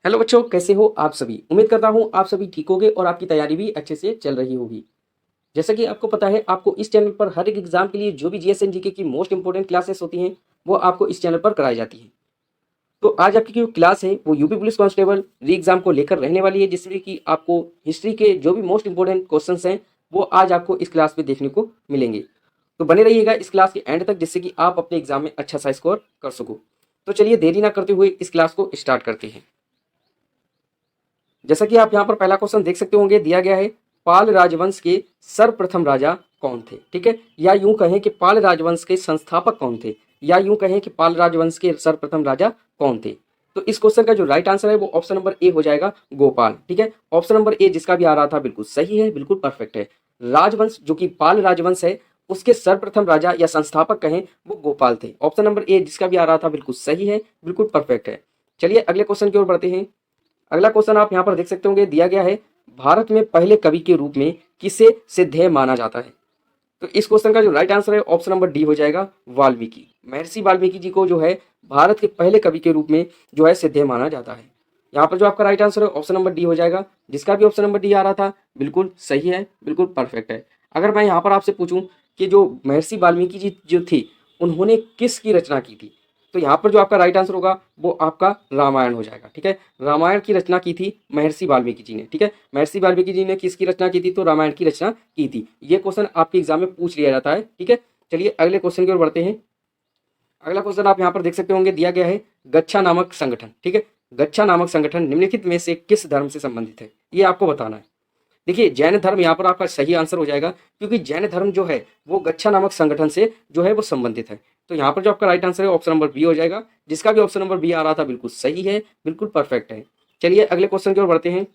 Hello बच्चों, कैसे हो आप सभी। उम्मीद करता हूँ आप सभी ठीक होगे और आपकी तैयारी भी अच्छे से चल रही होगी। जैसा कि आपको पता है, आपको इस चैनल पर हर एक एग्जाम के लिए जो भी जीएस एंड जीके की मोस्ट इंपोर्टेंट क्लासेस होती हैं वो आपको इस चैनल पर कराई जाती हैं। तो आज आपकी जो क्लास है वो यूपी पुलिस कांस्टेबल री एग्जाम को लेकर रहने वाली है, जिसमें कि आपको हिस्ट्री के जो भी मोस्ट इंपोर्टेंट क्वेश्चंस हैं वो आज आपको इस क्लास में देखने को मिलेंगे। तो बने रहिएगा इस क्लास के एंड तक, जिससे कि आप अपने एग्जाम में अच्छा सा स्कोर कर सको। तो चलिए देरी ना करते हुए इस क्लास को स्टार्ट करते हैं। जैसा कि आप यहाँ पर पहला क्वेश्चन देख सकते होंगे, दिया गया है पाल राजवंश के सर्वप्रथम राजा कौन थे। ठीक है, या यूं कहें कि पाल राजवंश के संस्थापक कौन थे, या यूं कहें कि पाल राजवंश के सर्वप्रथम राजा कौन थे। तो इस क्वेश्चन का जो राइट आंसर है वो ऑप्शन नंबर ए हो जाएगा, गोपाल। ठीक है, ऑप्शन नंबर ए जिसका भी आ रहा था बिल्कुल सही है, बिल्कुल परफेक्ट है। राजवंश जो कि पाल राजवंश है उसके सर्वप्रथम राजा या संस्थापक कहें वो गोपाल थे। ऑप्शन नंबर ए जिसका भी आ रहा था बिल्कुल सही है, बिल्कुल परफेक्ट है। चलिए अगले क्वेश्चन की ओर बढ़ते हैं। अगला क्वेश्चन आप यहाँ पर देख सकते होंगे, दिया गया है भारत में पहले कवि के रूप में किसे सिद्धेय माना जाता है। तो इस क्वेश्चन का जो राइट आंसर है ऑप्शन नंबर डी हो जाएगा, वाल्मीकि। महर्षि वाल्मीकि जी को जो है भारत के पहले कवि के रूप में जो है सिद्धेय माना जाता है। यहाँ पर जो आपका राइट आंसर है ऑप्शन नंबर डी हो जाएगा, जिसका भी ऑप्शन नंबर डी आ रहा था बिल्कुल सही है, बिल्कुल परफेक्ट है। अगर मैं यहाँ पर आपसे पूछूं कि जो महर्षि वाल्मीकि जी जो थी उन्होंने किसकी रचना की थी, तो यहाँ पर जो आपका राइट आंसर होगा वो आपका रामायण हो जाएगा। ठीक है, रामायण की रचना की थी महर्षि वाल्मीकि जी ने। ठीक है, महर्षि वाल्मीकि जी ने किसकी रचना की थी, तो रामायण की रचना की थी। ये क्वेश्चन आपके एग्जाम में पूछ लिया जाता है। ठीक है, चलिए अगले क्वेश्चन की ओर बढ़ते हैं। अगला क्वेश्चन आप यहाँ पर देख सकते होंगे, दिया गया है गच्छा नामक संगठन। ठीक है, गच्छा नामक संगठन निम्नलिखित में से किस धर्म से संबंधित है, ये आपको बताना है। देखिए जैन धर्म यहाँ पर आपका सही आंसर हो जाएगा, क्योंकि जैन धर्म जो है वो गच्छा नामक संगठन से जो है वो संबंधित है। तो यहाँ पर जो आपका राइट आंसर है ऑप्शन नंबर बी हो जाएगा, जिसका भी ऑप्शन नंबर बी आ रहा था बिल्कुल सही है, बिल्कुल परफेक्ट है। चलिए अगले क्वेश्चन की ओर बढ़ते हैं।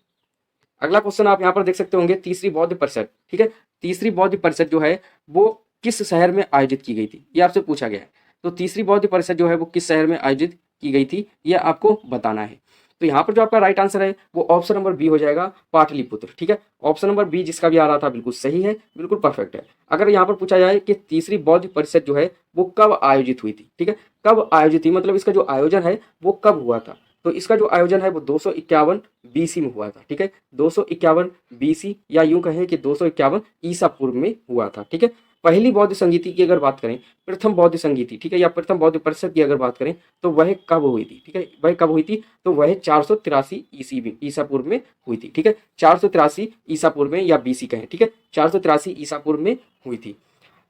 अगला क्वेश्चन आप यहाँ पर देख सकते होंगे, तीसरी बौद्ध परिषद। ठीक है, तीसरी बौद्ध परिषद जो है वो किस शहर में आयोजित की गई थी, ये आपसे पूछा गया है। तो तीसरी बौद्ध परिषद जो है वो किस शहर में आयोजित की गई थी, ये आपको बताना है। तो यहाँ पर जो आपका राइट आंसर है वो ऑप्शन नंबर बी हो जाएगा, पाटलिपुत्र। ठीक है, ऑप्शन नंबर बी जिसका भी आ रहा था बिल्कुल सही है, बिल्कुल परफेक्ट है। अगर यहाँ पर पूछा जाए कि तीसरी बौद्ध परिषद जो है वो कब आयोजित हुई थी, ठीक है, कब आयोजित हुई मतलब इसका जो आयोजन है वो कब हुआ था, तो इसका जो आयोजन है वो 251 बीसी में हुआ था। ठीक है, 251 बीसी, या यूं कहें कि 251 ईसा पूर्व में हुआ था। ठीक है, पहली बौद्ध संगीति की अगर बात करें, प्रथम बौद्ध संगीति, ठीक है, या प्रथम बौद्ध परिषद की अगर बात करें तो वह कब हुई थी। ठीक है, वह कब हुई थी, तो वह 483 ईसी में, ईसा पूर्व में हुई थी। ठीक है, 483 ईसा पूर्व में या बीसी कहें। ठीक है, 483 ईसा पूर्व में हुई थी।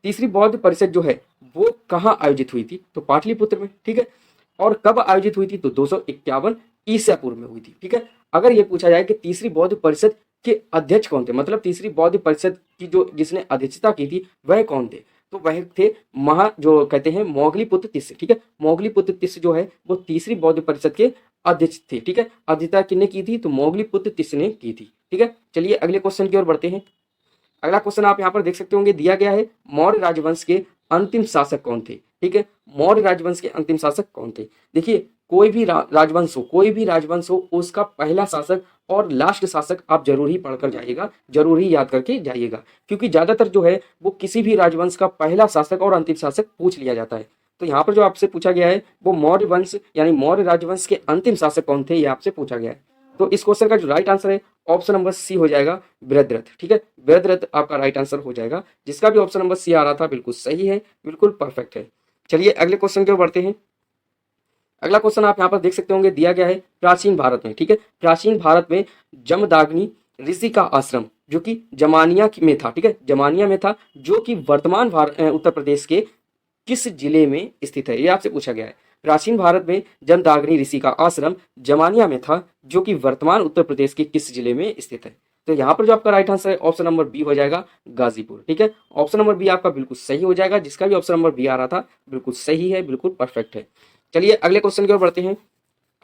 तीसरी बौद्ध परिषद जो है वो कहाँ आयोजित हुई थी, तो पाटलिपुत्र में। ठीक है, और कब आयोजित हुई थी, तो 251 ईसा पूर्व में हुई थी। ठीक है, अगर ये पूछा जाए कि तीसरी बौद्ध परिषद के अध्यक्ष कौन थे, मतलब तीसरी बौद्ध परिषद की जो जिसने अध्यक्षता की थी वह कौन थे, तो वह थे जो कहते हैं मोगलीपुत्र तिस्स। ठीक है, मोगलीपुत्र तिस्स जो है वो तीसरी बौद्ध परिषद के अध्यक्ष थे। ठीक है, अध्यक्षता किसने की थी, तो मोगलीपुत्र तिस्स ने की थी। ठीक है, चलिए अगले क्वेश्चन की ओर बढ़ते हैं। अगला क्वेश्चन आप यहाँ पर देख सकते होंगे, दिया गया है मौर्य राजवंश के अंतिम शासक कौन थे। ठीक है, मौर्य राजवंश के अंतिम शासक कौन थे। देखिए कोई भी राजवंश हो, कोई भी राजवंश हो, उसका पहला शासक और लास्ट शासक आप जरूर ही पढ़कर जाइएगा, जरूर ही याद करके जाइएगा, क्योंकि ज्यादातर जो है वो किसी भी राजवंश का पहला शासक और अंतिम शासक पूछ लिया जाता है। तो यहाँ पर जो आपसे पूछा गया है वो मौर्य वंश यानी मौर्य राजवंश के अंतिम शासक कौन थे, ये आपसे पूछा गया है। तो इस क्वेश्चन का जो राइट आंसर है ऑप्शन नंबर सी हो जाएगा, बृहद्रथ। ठीक है, बृहद्रथ आपका राइट आंसर हो जाएगा, जिसका भी ऑप्शन नंबर सी आ रहा था बिल्कुल सही है, बिल्कुल परफेक्ट है। चलिए अगले क्वेश्चन की ओर बढ़ते हैं। अगला क्वेश्चन आप यहाँ पर देख सकते होंगे, दिया गया है प्राचीन भारत में। ठीक है, प्राचीन भारत में जमदाग्नि ऋषि का आश्रम जो कि जमानिया में था। ठीक है, जमानिया में था, जो कि वर्तमान उत्तर प्रदेश के किस जिले में स्थित है, ये आपसे पूछा गया है। प्राचीन भारत में जमदाग्नि ऋषि का आश्रम जमानिया में था, जो कि वर्तमान उत्तर प्रदेश के किस जिले में स्थित है। तो यहाँ पर जो आपका राइट आंसर है ऑप्शन नंबर बी हो जाएगा, गाजीपुर। ठीक है, ऑप्शन नंबर बी आपका बिल्कुल सही हो जाएगा, जिसका भी ऑप्शन नंबर बी आ रहा था बिल्कुल सही है, बिल्कुल परफेक्ट है। चलिए अगले क्वेश्चन की ओर बढ़ते हैं।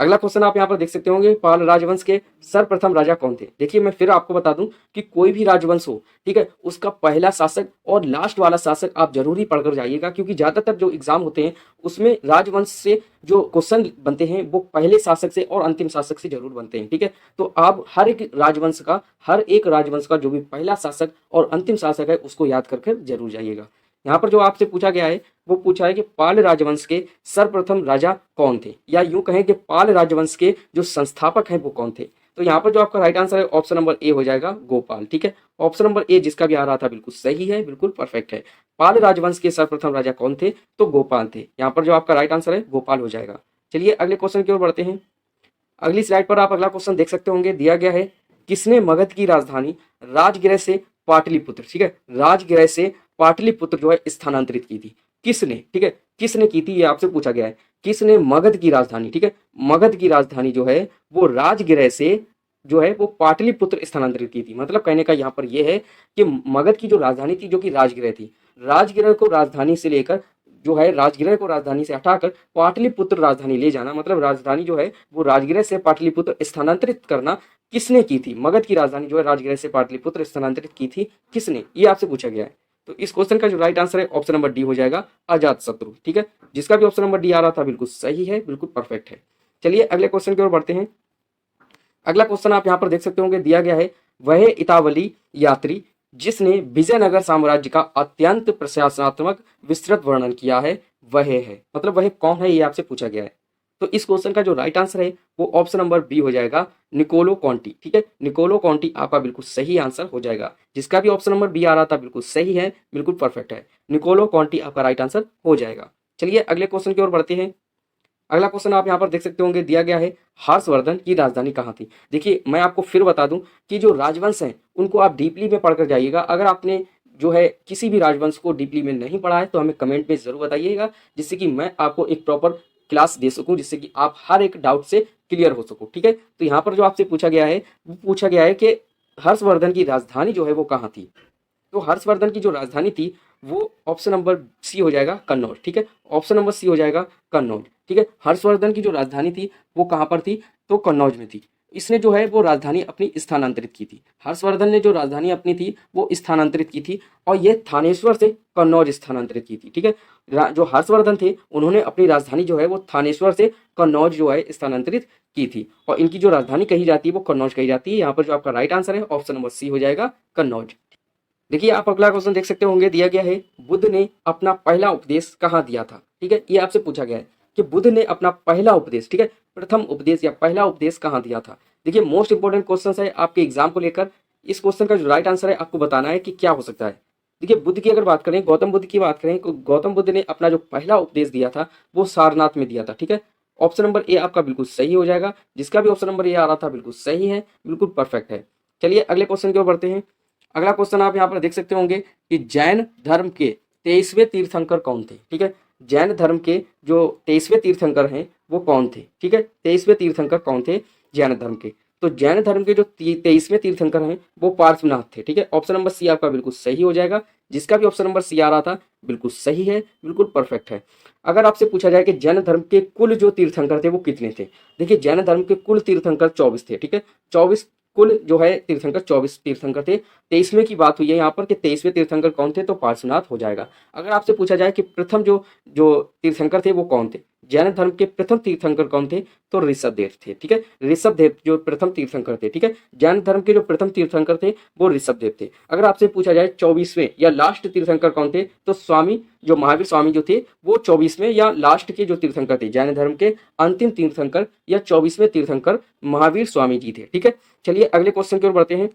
अगला क्वेश्चन आप यहाँ पर देख सकते होंगे, पाल राजवंश के सर्वप्रथम राजा कौन थे। देखिए मैं फिर आपको बता दूं कि कोई भी राजवंश हो, ठीक है, उसका पहला शासक और लास्ट वाला शासक आप जरूर ही पढ़कर जाइएगा, क्योंकि ज्यादातर जो एग्जाम होते हैं उसमें राजवंश से जो क्वेश्चन बनते हैं वो पहले शासक से और अंतिम शासक से जरूर बनते हैं। ठीक है, तो आप हर एक राजवंश का जो भी पहला शासक और अंतिम शासक है उसको याद कर जरूर जाइएगा। यहाँ पर जो आपसे पूछा गया है वो पूछा है कि पाल राजवंश के सर्वप्रथम राजा कौन थे, या यूं कहें कि पाल राजवंश के जो संस्थापक हैं वो कौन थे। तो यहाँ पर जो आपका राइट आंसर है ऑप्शन नंबर ए हो जाएगा, गोपाल। ठीक है, ऑप्शन नंबर ए जिसका भी आ रहा था बिल्कुल सही है, बिल्कुल परफेक्ट है। पाल राजवंश के सर्वप्रथम राजा कौन थे, तो गोपाल थे। यहाँ पर जो आपका राइट आंसर है गोपाल हो जाएगा। चलिए अगले क्वेश्चन की ओर बढ़ते हैं। अगली स्लाइड पर आप अगला क्वेश्चन देख सकते होंगे, दिया गया है किसने मगध की राजधानी राजगृह से पाटलिपुत्र, ठीक है, राजगृह से पाटलिपुत्र जो है स्थानांतरित की थी, किसने, ठीक है, किसने की थी, ये आपसे पूछा गया है। किसने मगध की राजधानी, ठीक है, मगध की राजधानी जो है वो राजगृह से जो है वो पाटलिपुत्र स्थानांतरित की थी। मतलब कहने का यहाँ पर यह है कि मगध की जो राजधानी थी जो कि राजगृह थी, राजगृह को राजधानी से लेकर जो है राजगृह को राजधानी से हटाकर पाटलिपुत्र राजधानी ले जाना, मतलब राजधानी जो है वो राजगृह से पाटलिपुत्र स्थानांतरित करना किसने की थी। मगध की राजधानी जो है राजगृह से पाटलिपुत्र स्थानांतरित की थी किसने, ये आपसे पूछा गया है। तो इस क्वेश्चन का जो राइट आंसर है ऑप्शन नंबर डी हो जाएगा, अजातशत्रु। ठीक है, जिसका भी ऑप्शन नंबर डी आ रहा था बिल्कुल सही है, बिल्कुल परफेक्ट है। चलिए अगले क्वेश्चन की ओर बढ़ते हैं। अगला क्वेश्चन आप यहाँ पर देख सकते होंगे, दिया गया है वह इतावली यात्री जिसने विजयनगर साम्राज्य का अत्यंत प्रशंसात्मक विस्तृत वर्णन किया है वह है, मतलब वह कौन है, ये आपसे पूछा गया है। तो इस क्वेश्चन का जो राइट आंसर है वो ऑप्शन नंबर बी हो जाएगा, निकोलो कॉन्टी। ठीक है, निकोलो कॉन्टी आपका बिल्कुल सही आंसर हो जाएगा। जिसका भी ऑप्शन नंबर बी आ रहा था बिल्कुल सही है, बिल्कुल परफेक्ट है, निकोलो कॉन्टी आपका राइट आंसर हो जाएगा। चलिए अगले क्वेश्चन की ओर बढ़ते हैं। अगला क्वेश्चन आप यहाँ पर देख सकते होंगे, दिया गया है हर्षवर्धन की राजधानी कहाँ थी। देखिए मैं आपको फिर बता दूं कि जो राजवंश हैं उनको आप डीपली में पढ़कर जाइएगा। अगर आपने जो है किसी भी राजवंश को डीपली में नहीं पढ़ा है तो हमें कमेंट में जरूर बताइएगा, जिससे कि मैं आपको एक प्रॉपर क्लास दे सकूं, जिससे कि आप हर एक डाउट से क्लियर हो सको। ठीक है, तो यहाँ पर जो आपसे पूछा गया है वो पूछा गया है कि हर्षवर्धन की राजधानी जो है वो कहाँ थी। तो हर्षवर्धन की जो राजधानी थी वो ऑप्शन नंबर सी हो जाएगा, कन्नौज। ठीक है, ऑप्शन नंबर सी हो जाएगा, कन्नौज। ठीक है, हर्षवर्धन की जो राजधानी थी वो कहाँ पर थी, तो कन्नौज में थी। इसने जो है वो राजधानी अपनी स्थानांतरित की थी। हर्षवर्धन ने जो राजधानी अपनी थी वो स्थानांतरित की थी, और ये थानेश्वर से कन्नौज स्थानांतरित की थी। ठीक है, जो हर्षवर्धन थे उन्होंने अपनी राजधानी जो है वो थानेश्वर से कन्नौज जो है स्थानांतरित की थी, और इनकी जो राजधानी कही जाती है वो कन्नौज कही जाती है। यहाँ पर जो आपका राइट आंसर है ऑप्शन नंबर सी हो जाएगा, कन्नौज। देखिए आप अगला क्वेश्चन देख सकते होंगे, दिया गया है बुद्ध ने अपना पहला उपदेश कहाँ दिया था। ठीक है, ये आपसे पूछा गया है कि बुद्ध ने अपना पहला उपदेश, ठीक है, प्रथम उपदेश या पहला उपदेश कहाँ दिया था। देखिए मोस्ट इंपोर्टेंट क्वेश्चन है आपके एग्जाम को लेकर। इस क्वेश्चन का जो राइट आंसर है आपको बताना है कि क्या हो सकता है। देखिए बुद्ध की अगर बात करें, गौतम बुद्ध की बात करें, तो गौतम बुद्ध ने अपना जो पहला उपदेश दिया था वो सारनाथ में दिया था। ठीक है, ऑप्शन नंबर ए आपका बिल्कुल सही हो जाएगा। जिसका भी ऑप्शन नंबर ए आ रहा था बिल्कुल सही है, बिल्कुल परफेक्ट है। चलिए अगले क्वेश्चन की ओर बढ़ते हैं। अगला क्वेश्चन आप यहाँ पर देख सकते होंगे कि जैन धर्म के 23वें तीर्थंकर कौन थे। ठीक है, जैन धर्म के जो 23वें तीर्थंकर हैं वो कौन थे। ठीक है, 23वें तीर्थंकर कौन थे जैन धर्म के। तो जैन धर्म के जो 23वें तीर्थंकर हैं वो पार्श्वनाथ थे। ठीक है, ऑप्शन नंबर सी आपका बिल्कुल सही हो जाएगा। जिसका भी ऑप्शन नंबर सी आ रहा था बिल्कुल सही है, बिल्कुल परफेक्ट है। अगर आपसे पूछा जाए कि जैन धर्म के कुल जो तीर्थंकर थे वो कितने थे, देखिए जैन धर्म के कुल तीर्थंकर 24 थे। ठीक है, 24 कुल जो है तीर्थंकर 24 तीर्थंकर थे। 23वें की बात हुई है यहाँ पर कि 23वें तीर्थंकर कौन थे, तो पार्श्वनाथ हो जाएगा। अगर आपसे पूछा जाए कि प्रथम जो जो तीर्थंकर थे वो कौन थे, जैन धर्म के प्रथम तीर्थंकर कौन थे, तो ऋषभदेव थे। ठीक है, ऋषभदेव जो प्रथम तीर्थंकर थे। ठीक है, जैन धर्म के जो प्रथम तीर्थंकर थे वो ऋषभदेव थे। अगर आपसे पूछा जाए 24वें या लास्ट तीर्थंकर कौन थे, तो स्वामी जो महावीर स्वामी जो थे वो 24वें या लास्ट के जो तीर्थंकर थे, जैन धर्म के अंतिम तीर्थंकर या 24वें तीर्थंकर महावीर स्वामी जी थे। ठीक है, चलिए अगले क्वेश्चन की ओर बढ़ते हैं।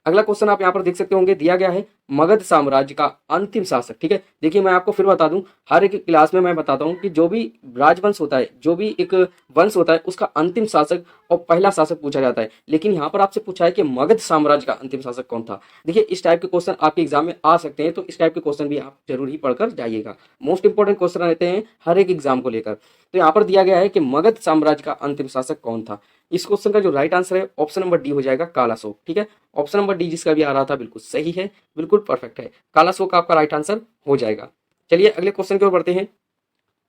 अगला क्वेश्चन आप यहाँ पर देख सकते होंगे, दिया गया है मगध साम्राज्य का अंतिम शासक। ठीक है, देखिए मैं आपको फिर बता दूं, हर एक क्लास में मैं बताता हूं कि जो भी राजवंश होता है, जो भी एक वंश होता है, उसका अंतिम शासक और पहला शासक पूछा जाता है। लेकिन यहाँ पर आपसे पूछा है कि मगध साम्राज्य का अंतिम शासक कौन था। देखिए इस टाइप के क्वेश्चन आपके एग्जाम में आ सकते हैं, तो इस टाइप के क्वेश्चन भी आप जरूर ही पढ़कर जाइएगा। मोस्ट इंपोर्टेंट क्वेश्चन रहते हैं हर एक एग्जाम को लेकर। तो यहाँ पर दिया गया है कि मगध साम्राज्य का अंतिम शासक कौन था। इस क्वेश्चन का जो राइट आंसर है ऑप्शन नंबर डी हो जाएगा, कालाशोक। ठीक है, ऑप्शन नंबर डी जिसका भी आ रहा था बिल्कुल सही है, बिल्कुल परफेक्ट है, कालाशोक आपका राइट आंसर हो जाएगा। चलिए अगले क्वेश्चन की ओर बढ़ते हैं।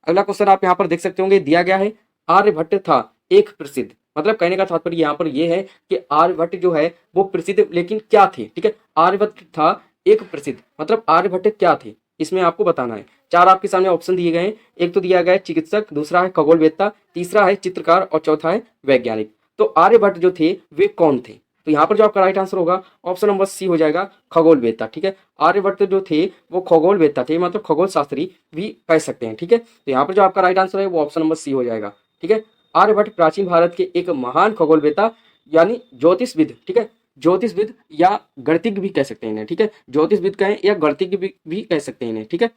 अगला क्वेश्चन आप यहाँ पर देख सकते होंगे, दिया गया है आर्यभट्ट था एक प्रसिद्ध, मतलब कहने का तात्पर्य यहाँ पर यह है कि आर्यभट्ट जो है वो प्रसिद्ध लेकिन क्या थे। ठीक है, आर्यभट्ट था एक प्रसिद्ध, मतलब आर्यभट्ट क्या थे, इसमें आपको बताना है। चार आपके सामने ऑप्शन दिए गए हैं। एक तो दिया गया है चिकित्सक, दूसरा है खगोलवेत्ता, तीसरा है चित्रकार और चौथा है वैज्ञानिक। तो आर्यभट्ट जो थे वे कौन थे, तो यहाँ पर जो आपका राइट आंसर होगा ऑप्शन नंबर सी हो जाएगा, खगोलवेत्ता। ठीक है, आर्यभट्ट जो थे वो खगोलवेत्ता थे, मतलब खगोल शास्त्री भी कह सकते हैं। ठीक है, तो यहाँ पर जो आपका राइट आंसर है वो ऑप्शन नंबर सी हो जाएगा। ठीक है, आर्यभट्ट प्राचीन भारत के एक महान खगोलवेत्ता यानी ज्योतिषविद, ठीक है, ज्योतिषविद या गणितज्ञ भी कह सकते हैं इन्हें। ठीक है, ज्योतिषविद कहें या गणितज्ञ भी कह सकते हैं इन्हें। ठीक है,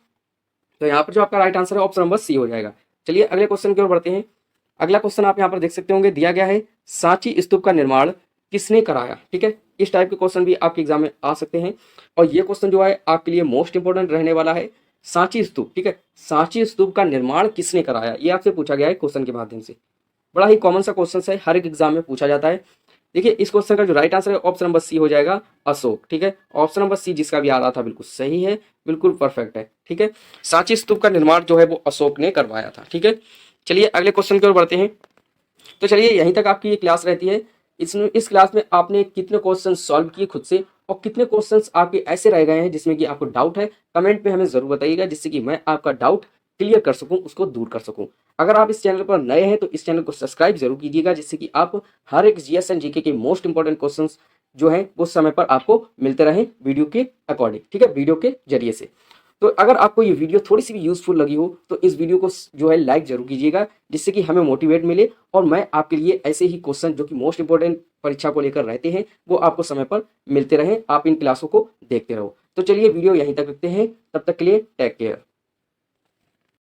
तो यहाँ पर जो आपका राइट आंसर है ऑप्शन नंबर सी हो जाएगा। चलिए अगले क्वेश्चन की ओर बढ़ते हैं। अगला क्वेश्चन आप यहाँ पर देख सकते होंगे, दिया गया है सांची स्तूप का निर्माण किसने कराया। ठीक है, इस टाइप के क्वेश्चन भी आपके एग्जाम में आ सकते हैं और ये क्वेश्चन जो है आपके लिए मोस्ट इंपोर्टेंट रहने वाला है। सांची स्तूप, ठीक है, सांची स्तूप का निर्माण किसने कराया, ये आपसे पूछा गया है क्वेश्चन के माध्यम से। बड़ा ही कॉमन सा क्वेश्चन है, हर एक एग्जाम में पूछा जाता है। देखिए इस क्वेश्चन का जो राइट आंसर है ऑप्शन नंबर सी हो जाएगा, अशोक। ठीक है, ऑप्शन नंबर सी जिसका भी आ रहा था बिल्कुल सही है, बिल्कुल परफेक्ट है। ठीक है, सांची स्तूप का निर्माण जो है वो अशोक ने करवाया था। ठीक है, चलिए अगले क्वेश्चन की ओर बढ़ते हैं। तो चलिए यहीं तक आपकी ये क्लास रहती है। इस क्लास में आपने कितने क्वेश्चन सॉल्व किए खुद से और कितने क्वेश्चंस आपके ऐसे रह गए हैं जिसमें कि आपको डाउट है, कमेंट में हमें जरूर बताइएगा, जिससे कि मैं आपका डाउट क्लियर कर सकूं, उसको दूर कर सकूं। अगर आप इस चैनल पर नए हैं तो इस चैनल को सब्सक्राइब जरूर कीजिएगा, जिससे कि आप हर एक जीएस एंड जीके के मोस्ट इंपॉर्टेंट क्वेश्चंस जो हैं उस समय पर आपको मिलते रहें वीडियो के अकॉर्डिंग। ठीक है, वीडियो के जरिए से। तो अगर आपको ये वीडियो थोड़ी सी भी यूजफुल लगी हो तो इस वीडियो को जो है लाइक जरूर कीजिएगा, जिससे कि हमें मोटिवेट मिले और मैं आपके लिए ऐसे ही क्वेश्चन जो कि मोस्ट इंपॉर्टेंट परीक्षा को लेकर रहते हैं वो आपको समय पर मिलते रहें। आप इन क्लासों को देखते रहो। तो चलिए वीडियो यहीं तक रखते हैं, तब तक के लिए टेक केयर।